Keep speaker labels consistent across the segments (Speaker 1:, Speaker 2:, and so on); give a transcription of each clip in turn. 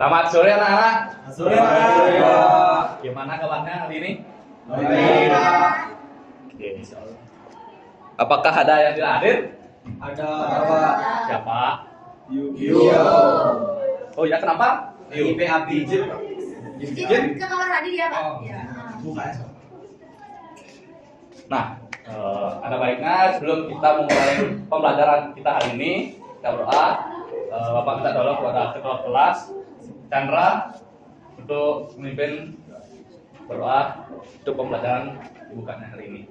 Speaker 1: Selamat sore anak-anak.
Speaker 2: Sore, Pak.
Speaker 1: Gimana kabarnya hari ini?
Speaker 2: Baik.
Speaker 1: Oke. Apakah ada yang tidak hadir?
Speaker 2: Ada Pak.
Speaker 1: Siapa?
Speaker 2: Yo.
Speaker 1: Oh ya, kenapa?
Speaker 2: IPAB.
Speaker 3: Izin ke kamar mandi dia, Pak. Ya.
Speaker 2: Buka ya.
Speaker 1: Nah, ada baiknya sebelum kita memulai pembelajaran kita hari ini, kita berdoa. Bapak minta tolong kepada ketua kelas Chandra untuk memimpin berdoa untuk pembelajaran dibukannya hari ini.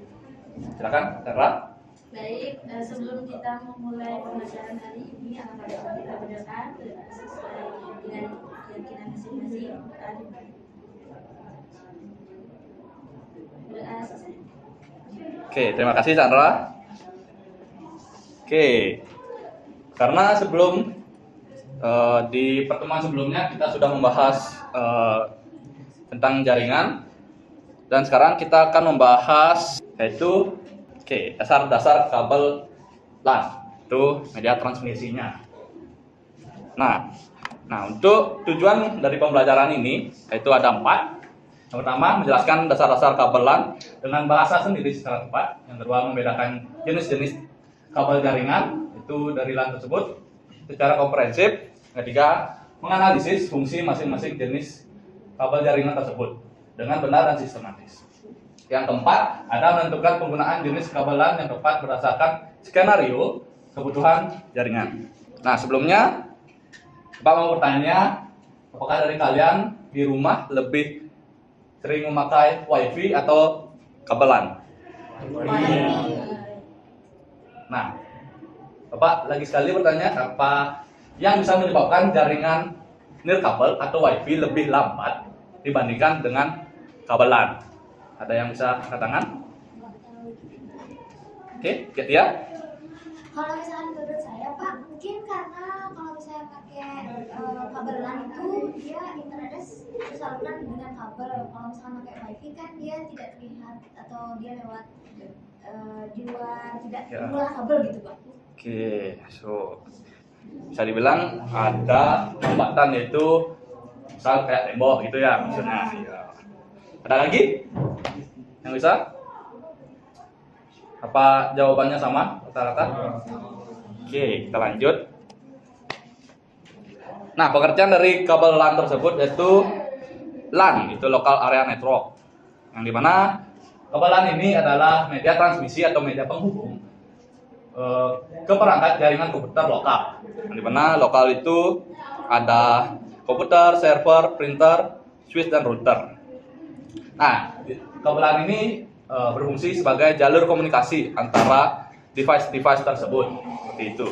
Speaker 1: Silakan, Chandra.
Speaker 3: Baik, sebelum kita memulai pembelajaran hari ini, alhamdulillah kita berdoa sesuai dengan keyakinan masing-masing. Doa selesai.
Speaker 1: Oke, terima kasih Chandra. Oke, karena sebelum di pertemuan sebelumnya kita sudah membahas tentang jaringan, dan sekarang kita akan membahas yaitu dasar-dasar kabel LAN, itu media transmisinya. Nah, untuk tujuan dari pembelajaran ini yaitu ada 4. Yang pertama, menjelaskan dasar-dasar kabel LAN dengan bahasa sendiri secara tepat. Yang kedua, membedakan jenis-jenis kabel jaringan itu dari LAN tersebut secara komprehensif. Yang ketiga, menganalisis fungsi masing-masing jenis kabel jaringan tersebut dengan benar dan sistematis. Yang keempat, ada menentukan penggunaan jenis kabel LAN yang tepat berdasarkan skenario kebutuhan jaringan. Nah, sebelumnya Bapak mau bertanya, apakah dari kalian di rumah lebih sering memakai WiFi atau kabel LAN? Nah, Bapak lagi sekali bertanya, apa yang bisa menyebabkan jaringan nirkabel atau WiFi lebih lambat dibandingkan dengan kabel LAN? Ada yang bisa angkat tangan? Oke, Ketia?
Speaker 4: Kalau misalkan menurut saya Pak, mungkin karena kalau misalnya pakai kabel LAN itu dia internetnya tersalurkan dengan kabel. Kalau misalkan pakai WiFi kan dia tidak terlihat atau dia lewat di luar, tidak melalui kabel gitu Pak.
Speaker 1: Oke, so bisa dibilang ada hambatan, yaitu misal kayak tembok gitu ya maksudnya. Ada lagi yang bisa? Apa jawabannya sama rata-rata? Oke, kita lanjut. Nah, pengertian dari kabel LAN tersebut yaitu LAN itu local area network, yang dimana kabel LAN ini adalah media transmisi atau media penghubung ke perangkat jaringan komputer lokal. Yang dimana lokal itu ada komputer, server, printer, switch, dan router. Nah, kabel LAN ini berfungsi sebagai jalur komunikasi antara device-device tersebut, seperti itu.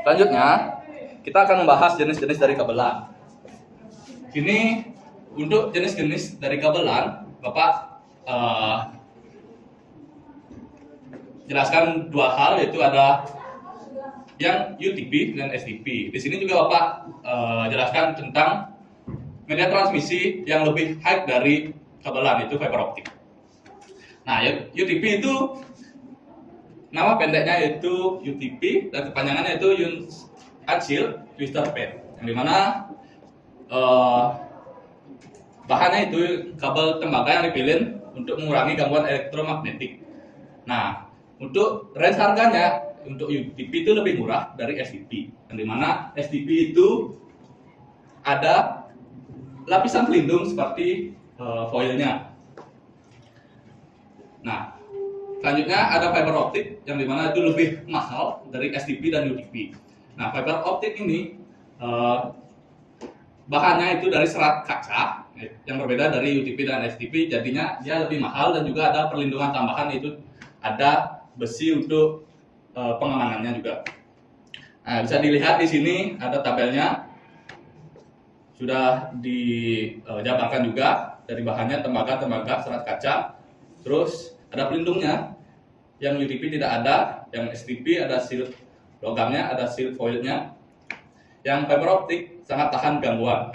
Speaker 1: Selanjutnya, kita akan membahas jenis-jenis dari kabel LAN. Ini untuk jenis-jenis dari kabel LAN, Bapak jelaskan dua hal, yaitu ada yang UTP dan STP. Di sini juga Bapak jelaskan tentang media transmisi yang lebih high dari kabel LAN, itu fiber optik. Nah, UTP itu nama pendeknya yaitu UTP dan kepanjangannya itu Unit Twistor Pair, yang dimana bahannya itu kabel tembaga yang dipilih untuk mengurangi gangguan elektromagnetik. Nah, untuk range harganya untuk UTP itu lebih murah dari STP, yang dimana STP itu ada lapisan pelindung seperti foilnya. Nah, selanjutnya ada fiber optik, yang dimana itu lebih mahal dari STP dan UTP. Nah, fiber optik ini bahannya itu dari serat kaca yang berbeda dari UTP dan STP, jadinya dia lebih mahal dan juga ada perlindungan tambahan, itu ada besi untuk pengamanannya juga. Nah, bisa dilihat di sini ada tabelnya, sudah dijabarkan juga dari bahannya tembaga serat kaca, terus ada pelindungnya. Yang UTP tidak ada, yang STP ada shield logamnya, ada shield foilnya. Yang fiber optik sangat tahan gangguan.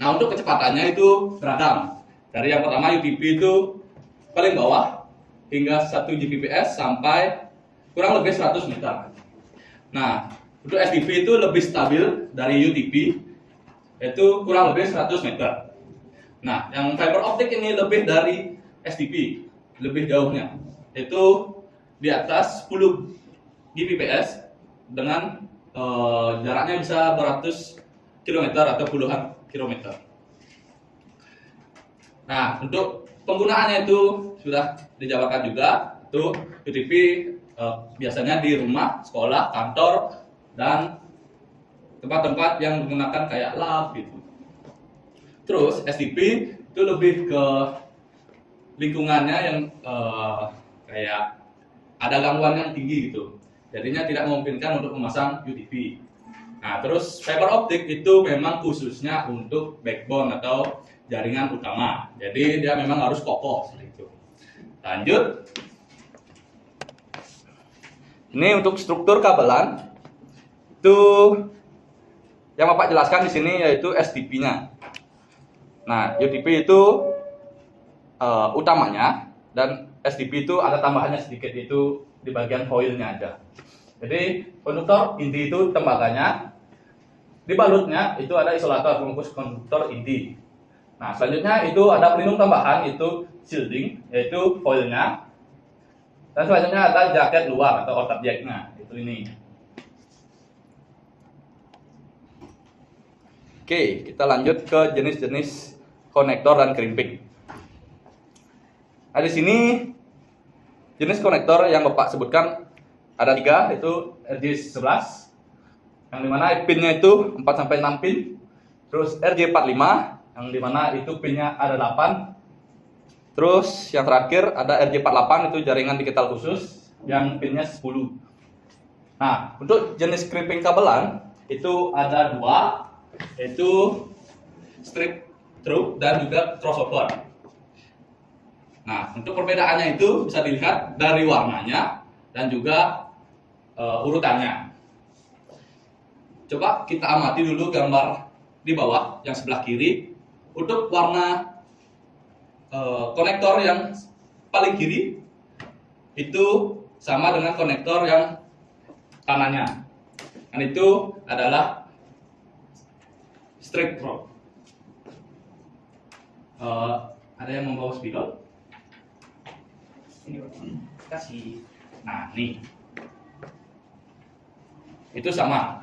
Speaker 1: Nah, untuk kecepatannya itu beragam. Dari yang pertama UTP itu paling bawah hingga 1 Gbps sampai kurang lebih 100 meter. Nah, Untuk STP itu lebih stabil dari UTP, yaitu kurang lebih 100 meter. Nah, yang fiber optik ini lebih dari STP, lebih jauhnya, yaitu di atas 10 Gbps dengan jaraknya bisa beratus kilometer atau puluhan kilometer. Nah, untuk penggunaannya itu sudah dijabarkan juga. Itu UTP biasanya di rumah, sekolah, kantor, dan tempat-tempat yang menggunakan kayak lab gitu. Terus STP itu lebih ke lingkungannya yang kayak ada gangguan yang tinggi gitu. Jadinya tidak memungkinkan untuk memasang UTP. Nah, terus fiber optik itu memang khususnya untuk backbone atau jaringan utama. Jadi dia memang harus kokoh seperti itu. Lanjut. Ini untuk struktur kabelan. Itu yang Bapak jelaskan di sini yaitu STP-nya. Nah, UTP itu utamanya, dan STP itu ada tambahannya sedikit, itu di bagian foilnya aja. Jadi konduktor inti itu tembaganya, di balutnya itu ada isolator pembungkus konduktor inti. Nah, selanjutnya itu ada pelindung tambahan, itu shielding, yaitu foilnya. Dan selanjutnya ada jaket luar atau outer jacknya, itu ini. Oke, kita lanjut ke jenis-jenis konektor dan crimping. Nah, di sini jenis konektor yang Bapak sebutkan ada 3, yaitu RJ11, yang dimana pinnya itu 4-6 pin. Terus RJ45, yang dimana itu pinnya ada 8. Terus yang terakhir ada RJ48, itu jaringan digital khusus yang pinnya 10. Nah, untuk jenis crimping kabelan itu ada 2, yaitu strip through dan juga crossover. Nah, untuk perbedaannya itu bisa dilihat dari warnanya dan juga urutannya. Coba kita amati dulu gambar di bawah yang sebelah kiri. Untuk warna konektor yang paling kiri itu sama dengan konektor yang kanannya. Dan itu adalah straight through. Ada yang membawa spidol? Ini kasih. Nah, nih. Itu sama.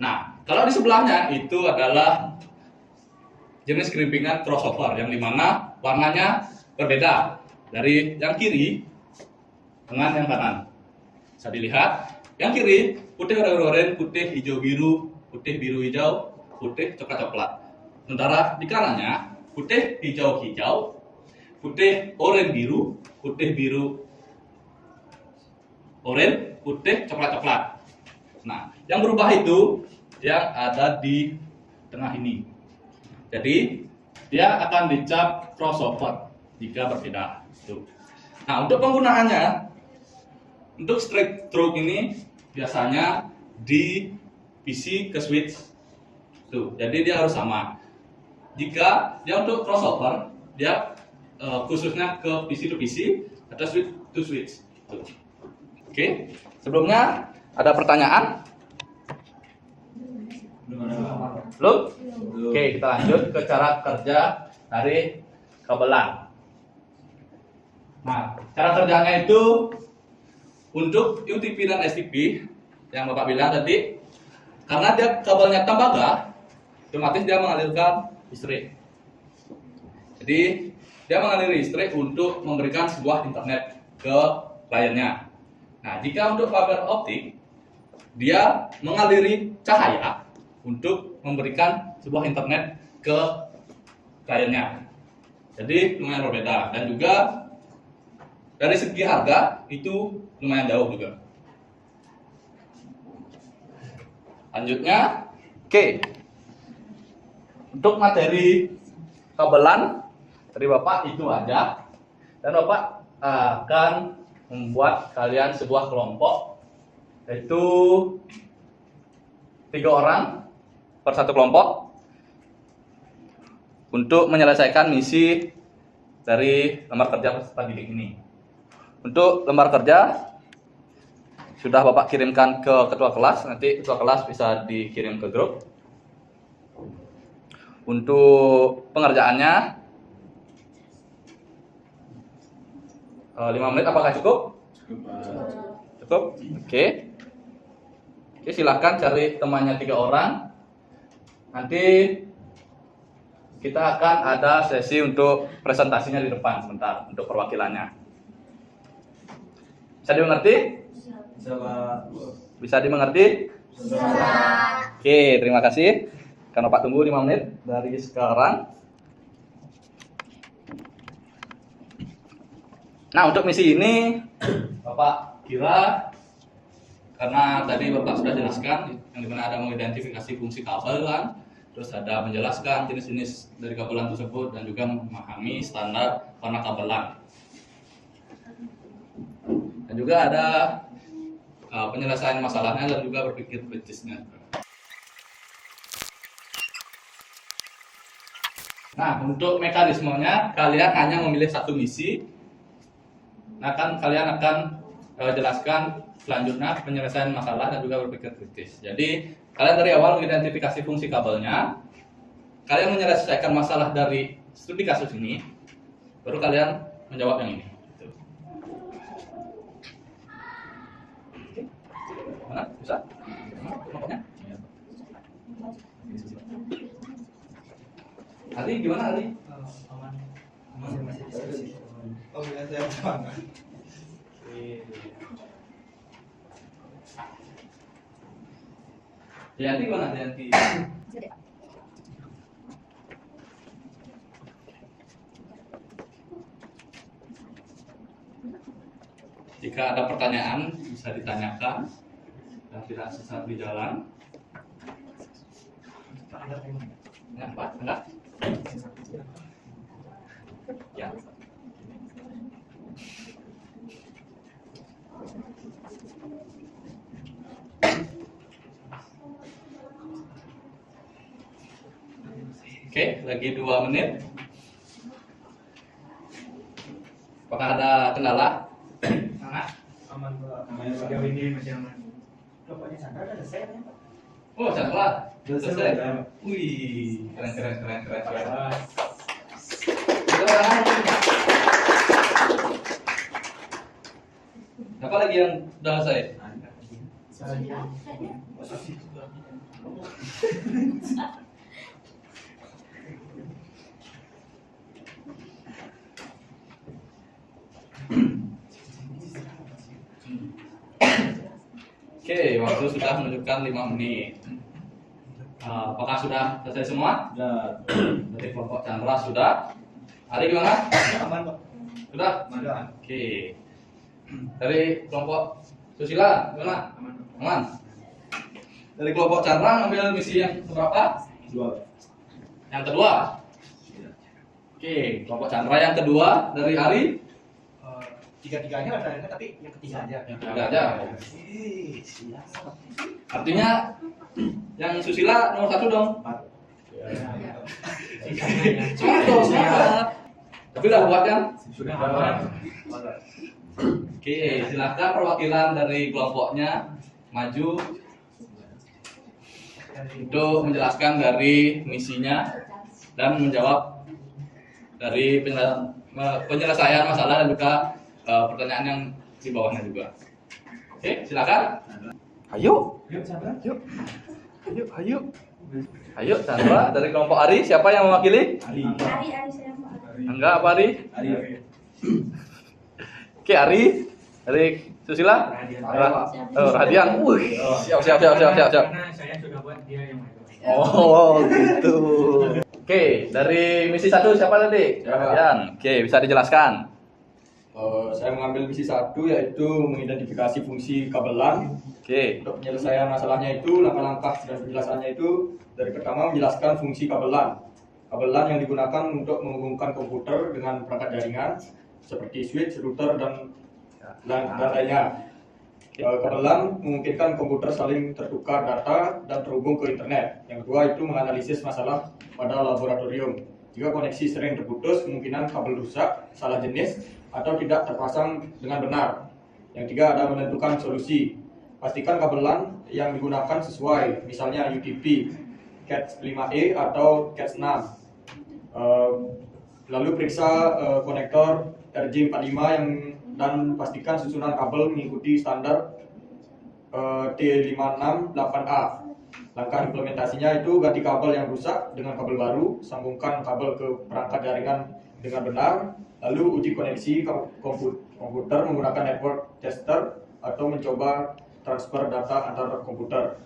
Speaker 1: Nah, kalau di sebelahnya itu adalah jenis crimpingan crossover yang dimana warnanya berbeda dari yang kiri dengan yang kanan. Bisa dilihat, yang kiri putih oranye, putih hijau biru, putih biru hijau, putih coklat coklat. Sementara di kanannya putih hijau hijau, putih oranye biru, putih biru oranye, putih coklat coklat. Nah, yang berubah itu yang ada di tengah ini. Jadi dia akan dicap crossover jika berbeda. Tuh. Nah, untuk penggunaannya, untuk straight through ini biasanya di PC ke switch. Tuh, jadi dia harus sama. Jika dia untuk crossover, dia khususnya ke PC to PC atau switch to switch. Tuh. Oke, sebelumnya ada pertanyaan? Belum? Oke, kita lanjut ke cara kerja dari kabelan. Nah, cara kerjanya itu untuk UTP dan STP yang Bapak bilang tadi, karena dia kabelnya tembaga, otomatis dia mengalirkan listrik. Jadi dia mengalir listrik untuk memberikan sebuah internet ke kliennya. Nah, jika untuk fiber optik, dia mengaliri cahaya untuk memberikan sebuah internet ke kliennya. Jadi lumayan berbeda, dan juga dari segi harga itu lumayan jauh juga. Lanjutnya, oke. Untuk materi kabelan dari Bapak itu aja, dan Bapak akan membuat kalian sebuah kelompok, yaitu 3 orang per satu kelompok untuk menyelesaikan misi dari lembar kerja peserta didik ini. Untuk lembar kerja sudah Bapak kirimkan ke ketua kelas, nanti ketua kelas bisa dikirim ke grup. Untuk pengerjaannya 5 menit apakah cukup? Cukup? Oke. Oke, silahkan cari temannya 3 orang. Nanti kita akan ada sesi untuk presentasinya di depan sebentar untuk perwakilannya. Bisa dimengerti? Bisa dimengerti? Oke, terima kasih. Karena Pak tunggu 5 menit dari sekarang. Nah, untuk misi ini Bapak kira, karena tadi Bapak sudah jelaskan yang dimana ada mengidentifikasi fungsi kabel kan, terus ada menjelaskan jenis-jenis dari kabelan tersebut dan juga memahami standar warna kabelan. Dan juga ada penyelesaian masalahnya dan juga berpikir kritisnya. Nah, untuk mekanismenya kalian hanya memilih satu misi. Nah, kan kalian akan jelaskan selanjutnya penyelesaian masalah dan juga berpikir kritis. Jadi, kalian dari awal mengidentifikasi fungsi kabelnya, kalian menyelesaikan masalah dari studi kasus ini, baru kalian menjawab yang ini. Mana? Bisa? Kelompoknya? Ali gimana Ali?
Speaker 2: Oh ya, saya semangat.
Speaker 1: Yanti gimana Yanti? Jika ada pertanyaan bisa ditanyakan dan tidak sesat di jalan. Ya, Pak, enggak? Ya. Oke, lagi 2 menit. Apakah ada kendala?
Speaker 2: Aman Pak. Sejauh ini masih aman. Pokoknya Sandra udah selesai ya Pak.
Speaker 1: Oh, sudah kelar.
Speaker 2: Selesai.
Speaker 1: Selesai. Wih, keren. Apa lagi yang sudah selesai? Oke, waktu sudah menunjukkan 5 menit. Apakah sudah selesai semua?
Speaker 2: Sudah.
Speaker 1: Dari kelompok Chandra sudah. Ari gimana?
Speaker 2: Aman Pak.
Speaker 1: Sudah?
Speaker 2: Aman.
Speaker 1: Oke. Dari kelompok Susila gimana? Aman. Dari kelompok Chandra ngambil misi yang berapa?
Speaker 2: 2.
Speaker 1: Yang kedua. Oke, kelompok Chandra yang kedua dari Ari.
Speaker 2: Tiga-tiganya ada tapi yang ketiga aja.
Speaker 1: Yang ketiga aja. Artinya yang Susila nomor 1 dong. Semangat dong, semangat. Tapi udah buat kan?
Speaker 2: Sudah.
Speaker 1: Oke, silakan perwakilan dari kelompoknya maju untuk menjelaskan dari misinya dan menjawab dari penyelesaian masalah dan juga pertanyaan yang di bawahnya juga. Oke, silakan. Ayo.
Speaker 2: Yuk Sandra.
Speaker 1: Ayo, Chandra dari kelompok Ari, siapa yang mewakili?
Speaker 2: Ali.
Speaker 3: Ari saya mau.
Speaker 1: Enggak apa Ari?
Speaker 2: Ali.
Speaker 1: Oke, Ari dari Susila. Radian. Siap.
Speaker 2: Karena saya sudah buat dia yang main.
Speaker 1: Oh, gitu. Oke, dari misi 1 siapa tadi? Radian. Oke, bisa dijelaskan.
Speaker 5: Saya mengambil misi 1 yaitu mengidentifikasi fungsi kabelan.
Speaker 1: Oke.
Speaker 5: Untuk penyelesaian masalahnya itu, langkah-langkah dan penjelasannya itu dari pertama menjelaskan fungsi kabelan. Kabelan yang digunakan untuk menghubungkan komputer dengan perangkat jaringan seperti switch, router, dan lainnya. Kabelan memungkinkan komputer saling tertukar data dan terhubung ke internet. Yang kedua itu menganalisis masalah pada laboratorium Jika koneksi sering terputus, kemungkinan kabel rusak, salah jenis, atau tidak terpasang dengan benar. Yang ketiga ada menentukan solusi. Pastikan kabel LAN yang digunakan sesuai, misalnya UTP, Cat 5e atau Cat 6. Lalu periksa konektor RJ45 dan pastikan susunan kabel mengikuti standar T568A. Langkah implementasinya itu ganti kabel yang rusak dengan kabel baru, sambungkan kabel ke perangkat jaringan dengan benar, lalu uji koneksi komputer menggunakan network tester atau mencoba transfer data antar komputer.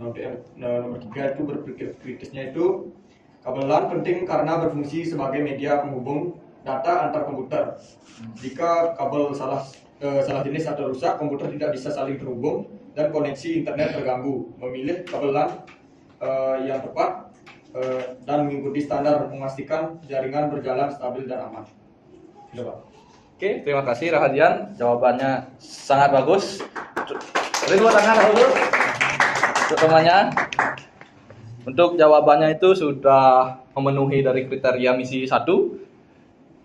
Speaker 5: Nomor 3 itu berpikir kritisnya itu kabel LAN penting karena berfungsi sebagai media penghubung data antar komputer. Jika kabel salah jenis atau rusak, komputer tidak bisa saling terhubung dan koneksi internet terganggu. Memilih kabel LAN yang tepat dan mengikuti standar memastikan jaringan berjalan stabil dan aman. Sudah, Pak.
Speaker 1: Oke, terima kasih Rahadian. Jawabannya sangat bagus. Beri tepuk tangan dahulu untuk temannya. Untuk jawabannya itu sudah memenuhi dari kriteria misi 1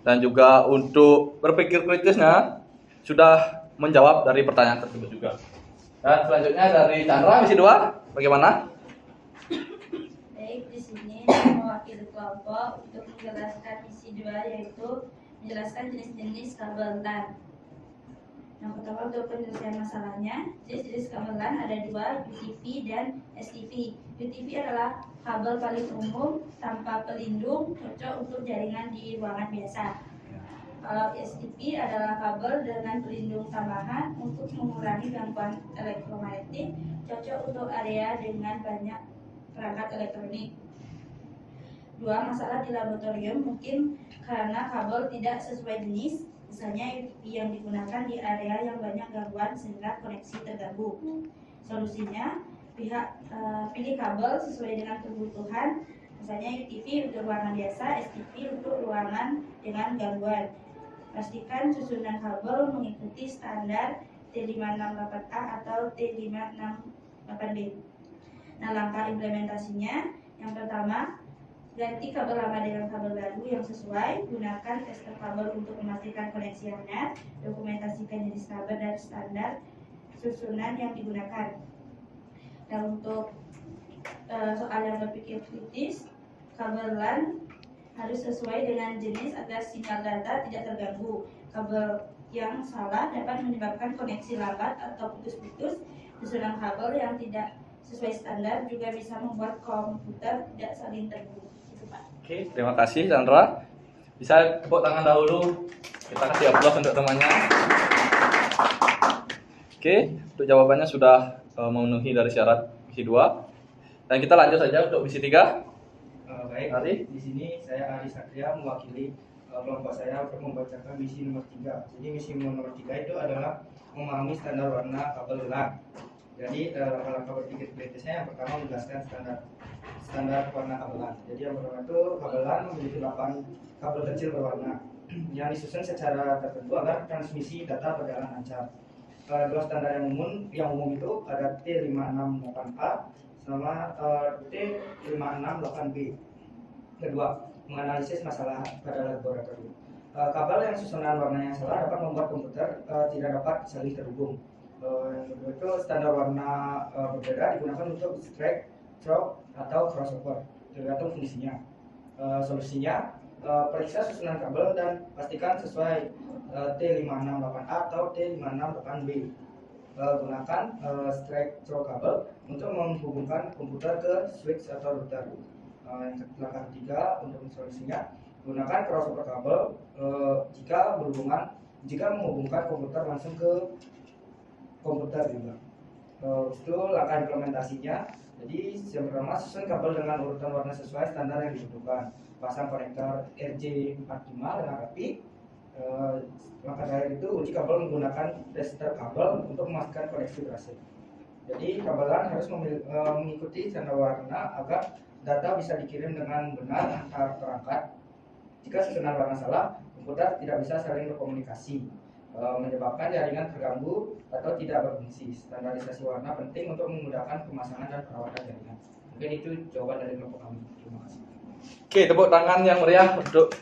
Speaker 1: dan juga untuk berpikir kritisnya sudah menjawab dari pertanyaan tersebut juga. Dan selanjutnya dari Chandra misi 2, bagaimana?
Speaker 3: Baik, di sini saya mewakili kelompok untuk menjelaskan misi 2, yaitu menjelaskan jenis-jenis kabel LAN. Yang pertama untuk penyelesaian masalahnya, jenis-jenis kabel LAN ada 2, UTP dan STP. UTP adalah kabel paling umum tanpa pelindung, cocok untuk jaringan di ruangan biasa. Kalau STP adalah kabel dengan pelindung tambahan untuk mengurangi gangguan elektromagnetik, cocok untuk area dengan banyak perangkat elektronik. 2, masalah di laboratorium mungkin karena kabel tidak sesuai jenis. Misalnya UTP yang digunakan di area yang banyak gangguan sehingga koneksi terganggu. Solusinya, pilih kabel sesuai dengan kebutuhan. Misalnya UTP untuk ruangan biasa, STP untuk ruangan dengan gangguan. Pastikan susunan kabel mengikuti standar T568A atau T568B. Nah, langkah implementasinya, yang pertama, ganti kabel lama dengan kabel baru yang sesuai. Gunakan tester kabel untuk memastikan koneksi hangat. Dokumentasikan jenis kabel dan standar susunan yang digunakan. Dan untuk soal yang berpikir kritis, kabel LAN harus sesuai dengan jenis agar sinyal data tidak terganggu. Kabel yang salah dapat menyebabkan koneksi lambat atau putus-putus. Susunan kabel yang tidak sesuai standar juga bisa membuat komputer tidak saling terhubung.
Speaker 1: Oke, terima kasih Chandra. Bisa tepuk tangan dahulu. Kita kasih aplaus untuk temannya. Oke, untuk jawabannya sudah memenuhi dari syarat misi 2. Dan kita lanjut saja untuk misi 3.
Speaker 2: Baik,
Speaker 1: Ari?
Speaker 2: di sini saya Ari Satria mewakili kelompok saya untuk membacakan misi nomor 3. Jadi misi nomor 3 itu adalah memahami standar warna kabel LAN. Jadi langkah-langkah berpikir kritisnya, yang pertama menjelaskan standar warna kabel LAN. Jadi yang pertama itu kabel LAN memiliki 8 kabel kecil berwarna yang disusun secara tertentu agar transmisi data berjalan lancar. Dua standar yang umum itu ada T568A sama T568B. Kedua, menganalisis masalah pada laboratorium. Kabel yang susunan warnanya salah dapat membuat komputer tidak dapat saling terhubung. Itu standar warna berbeda digunakan untuk strike, stroke, atau crossover, tergantung fungsinya. Solusinya, periksa susunan kabel dan pastikan sesuai T568A atau T568B. Gunakan strike through kabel untuk menghubungkan komputer ke switch atau router. Langkah ketiga untuk solusinya, gunakan crossover kabel jika menghubungkan komputer langsung ke komputer juga. Itu langkah implementasinya. Jadi yang pertama, susun kabel dengan urutan warna sesuai standar yang dibutuhkan. Pasang konektor RJ45 dengan rapi. Langkah terakhir itu uji kabel menggunakan tester kabel untuk memastikan koneksi berhasil. Jadi kabel LAN harus mengikuti standar warna agar data bisa dikirim dengan benar antar perangkat. Jika susunan warna salah, komputer tidak bisa saling berkomunikasi, menyebabkan jaringan terganggu atau tidak berfungsi. Standarisasi warna penting untuk memudahkan pemasangan dan perawatan jaringan. Mungkin itu jawaban dari kelompok kami. Terima kasih.
Speaker 1: Oke, tepuk tangan yang meriah untuk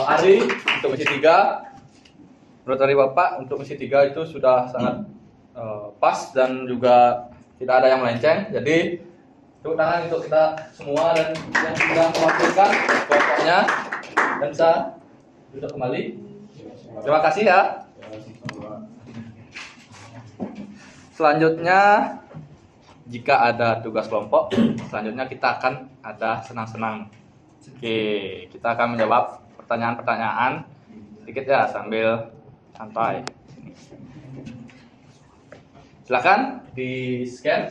Speaker 1: Ari untuk misi 3. Menurut dari Bapak untuk misi 3 itu sudah sangat pas dan juga tidak ada yang melenceng. Jadi tepuk tangan untuk kita semua dan yang sudah mewakilkan kelompoknya dan bisa duduk kembali. Terima kasih ya. Selanjutnya jika ada tugas kelompok, selanjutnya kita akan ada senang-senang. Oke, kita akan menjawab pertanyaan-pertanyaan sedikit ya sambil santai. Silakan di scan.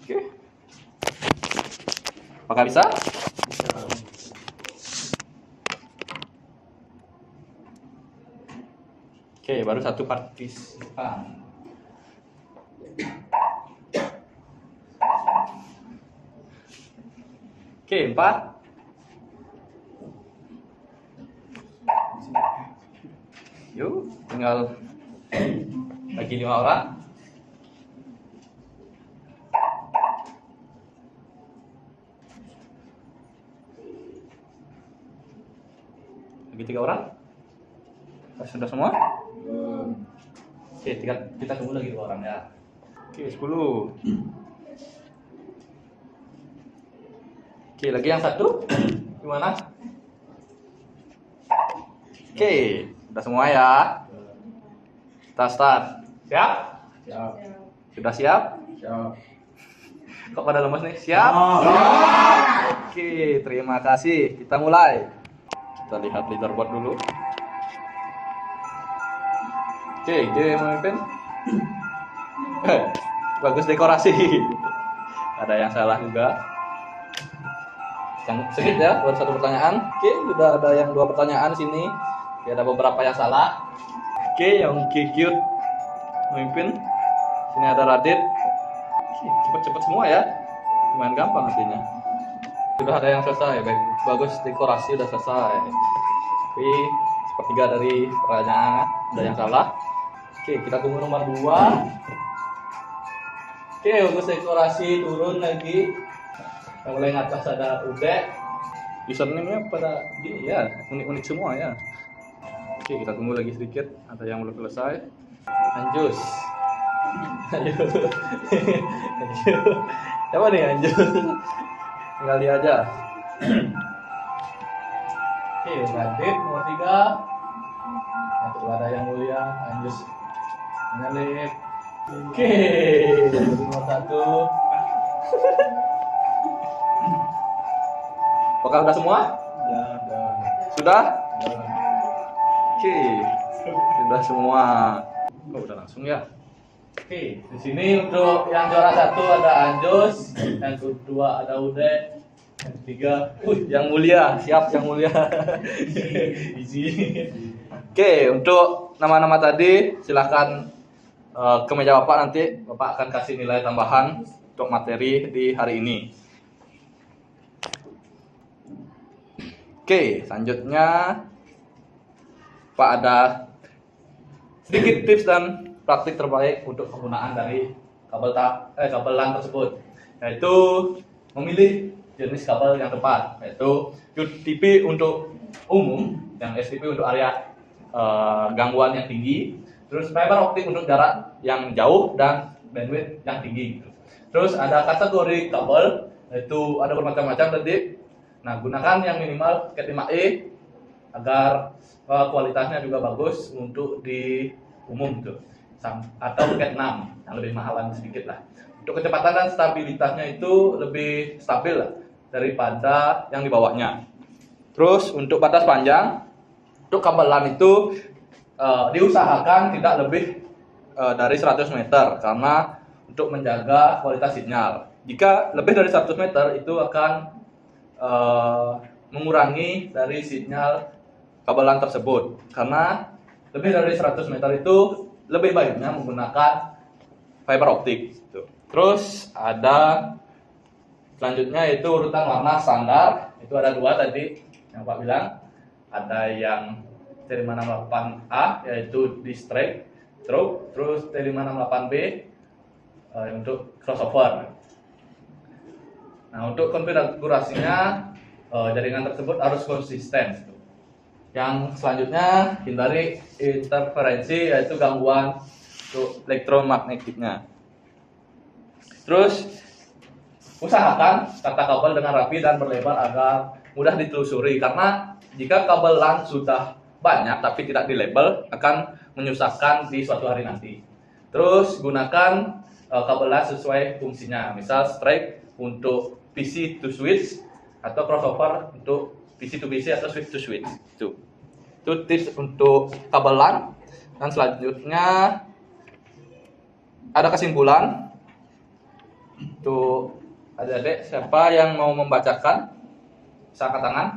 Speaker 1: Oke. Apakah bisa? Oke, baru satu partisipan. Oke, 4. Yuk, tinggal lagi 5 orang. Lagi 3 orang. Sudah semua? Oke, kita tunggu lagi 2 orang ya. Oke, 10. Oke, lagi yang 1. Gimana? Oke, sudah semua ya. Kita start. Siap?
Speaker 5: Siap.
Speaker 1: Sudah siap?
Speaker 5: Siap.
Speaker 1: Kok pada lemas nih? Siap? Oke, terima kasih. Kita mulai. Kita lihat leaderboard dulu. Oke, dia memimpin. Bagus dekorasi. Ada yang salah juga. Yang sedikit ya, baru 1 pertanyaan. Oke, sudah ada yang 2 pertanyaan sini. Oke, ada beberapa yang salah. Oke, yang cute memimpin. Sini ada Radit. Oke, cepet-cepet semua ya. Lumayan gampang artinya. Sudah ada yang selesai. Bagus dekorasi udah selesai. Tapi sepertiga dari pertanyaan ada yang salah. Oke, kita tunggu nomor 2. Oke, bagus dekorasi turun lagi. Yang paling atas ada Ude. Username-nya pada gini ya, unik-unik semua ya. Oke, kita tunggu lagi sedikit. Ada yang belum selesai. Anjus. Ayo. Siapa nih Anjus? Tinggal dia aja. Oke, Radit nomor 3. Yang ada yang mulia, Anjus menyalip. Oke, nomor 1. Apakah sudah semua? Sudah? Oke, sudah semua. Oh, udah langsung ya. Oke, di sini untuk yang juara 1 ada Anjus, yang kedua ada Ude, yang ketiga, yang mulia, siap yang mulia. Easy. Oke, untuk nama-nama tadi silakan ke meja Bapak, nanti Bapak akan kasih nilai tambahan untuk materi di hari ini. Oke, selanjutnya Pak ada sedikit tips dan praktik terbaik untuk penggunaan dari kabel LAN tersebut, yaitu memilih jenis kabel yang tepat, yaitu UTP untuk umum, yang STP untuk area gangguan yang tinggi, terus fiber optik untuk jarak yang jauh dan bandwidth yang tinggi. Terus ada kategori kabel, yaitu ada bermacam-macam tadi. Nah, gunakan yang minimal Cat 5e agar kualitasnya juga bagus untuk di umum tuh. Atau Cat 6 yang lebih mahalan sedikit lah. Untuk kecepatan dan stabilitasnya itu lebih stabil lah daripada yang di bawahnya. Terus untuk batas panjang untuk kabel LAN itu diusahakan tidak lebih dari 100 meter karena untuk menjaga kualitas sinyal. Jika lebih dari 100 meter itu akan mengurangi dari sinyal kabel LAN tersebut, karena lebih dari 100 meter itu lebih baiknya menggunakan fiber optik. Terus ada selanjutnya itu urutan warna standar, itu ada 2 tadi yang Pak bilang, ada yang T568A yaitu distress stroke, terus T568B untuk crossover. Nah, untuk konfigurasinya jaringan tersebut harus konsisten. Yang selanjutnya, hindari interferensi, yaitu gangguan untuk elektromagnetiknya. Terus usahakan tata kabel dengan rapi dan berlebar agar mudah ditelusuri, karena jika kabel LAN sudah banyak tapi tidak dilabel akan menyusahkan di suatu hari nanti. Terus gunakan kabel LAN sesuai fungsinya, misal straight untuk PC to switch atau crossover untuk PC to PC atau switch to switch. Itu tips untuk kabel LAN. Dan selanjutnya ada kesimpulan. Tuh, adik-adik, siapa yang mau membacakan? Bisa angkat tangan.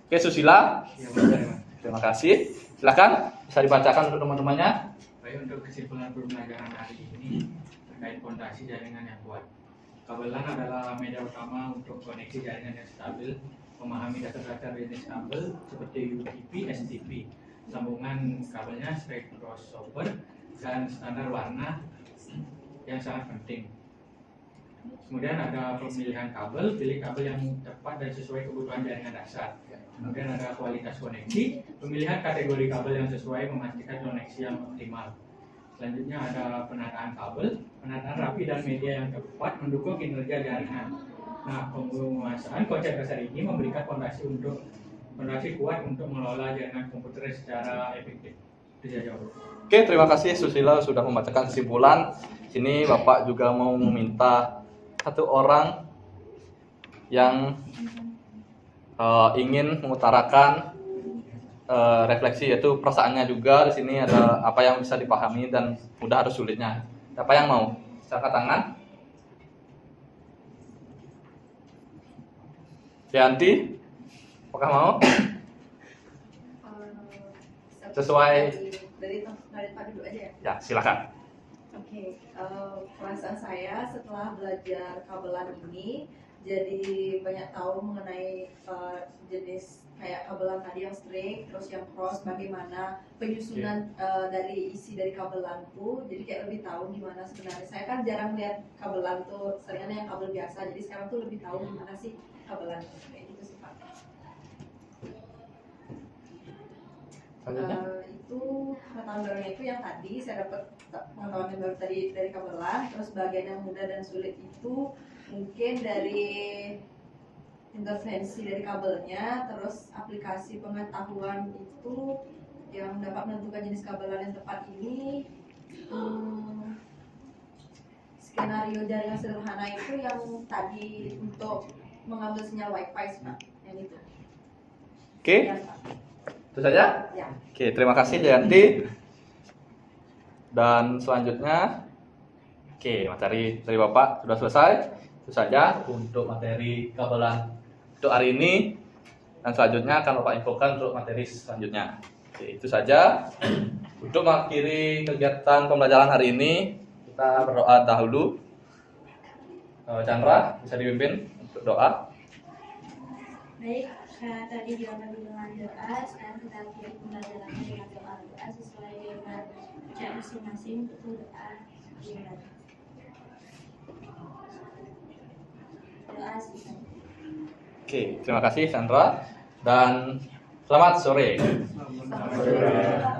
Speaker 1: Oke, Susila. Terima kasih. Silakan, bisa dibacakan untuk teman-temannya.
Speaker 6: Baik, untuk kesimpulan pembelajaran hari ini terkait fondasi jaringan yang kuat. Kabel LAN adalah media utama untuk koneksi jaringan yang stabil, memahami dasar-dasar jenis kabel seperti UTP, STP, sambungan kabelnya, straight crossover, dan standar warna yang sangat penting. Kemudian ada pemilihan kabel, pilih kabel yang tepat dan sesuai kebutuhan jaringan dasar. Kemudian ada kualitas koneksi, pemilihan kategori kabel yang sesuai memastikan koneksi yang optimal. Selanjutnya ada penataan kabel, penataan rapi dan media yang tepat mendukung kinerja jaringan. Nah, penguasaan konsep dasar ini memberikan fondasi kuat untuk mengelola jaringan komputer secara efektif. Itu saja.
Speaker 1: Oke, terima kasih Susila sudah membacakan kesimpulan. Sini Bapak juga mau meminta satu orang yang ingin mengutarakan refleksi, yaitu perasaannya juga. Di sini ada apa yang bisa dipahami dan mudah atau sulitnya. Siapa yang mau? Angkat tangan. Yanti, apakah mau? Sesuai
Speaker 7: dari tempat duduk aja ya.
Speaker 1: Ya, silakan.
Speaker 7: Oke, perasaan saya setelah belajar kabelan ini jadi banyak tahu mengenai jenis kayak kabelan tadi yang straight, terus yang cross, bagaimana penyusunan dari isi dari kabelanku. Jadi kayak lebih tahu gimana sebenarnya. Saya kan jarang lihat kabelan tuh, seringannya yang kabel biasa. Jadi sekarang tuh lebih tahu gimana sih kabelan kayak gitu sih Pak. Itu pengetahuan barunya itu yang tadi saya dapat pengetahuan yang baru tadi dari kabelan. Terus bagian yang mudah dan sulit itu mungkin dari intervensi dari kabelnya, terus aplikasi pengetahuan itu yang dapat menentukan jenis kabelan yang tepat ini. Skenario jaringan sederhana itu yang tadi untuk mengambil sinyal Wi-Fi Pak, yang itu.
Speaker 1: Oke.
Speaker 7: Ya, Pak.
Speaker 1: Itu saja?
Speaker 7: Ya.
Speaker 1: Oke, terima kasih Jayanti. Dan selanjutnya, oke, materi dari Bapak sudah selesai. Itu saja untuk materi kabelan untuk hari ini. Dan selanjutnya akan Bapak infokan untuk materi selanjutnya. Oke, itu saja. Untuk mengakhiri kegiatan pembelajaran hari ini, kita berdoa dahulu. Chandra, bisa dipimpin untuk doa.
Speaker 3: Baik, tadi diawali dengan doa, sekarang kita akhiri pembelajarannya dengan doa sesuai dengan cara masing-masing untuk doa. Doa sih.
Speaker 1: Oke, terima kasih Chandra dan selamat sore.
Speaker 2: Selamat sore.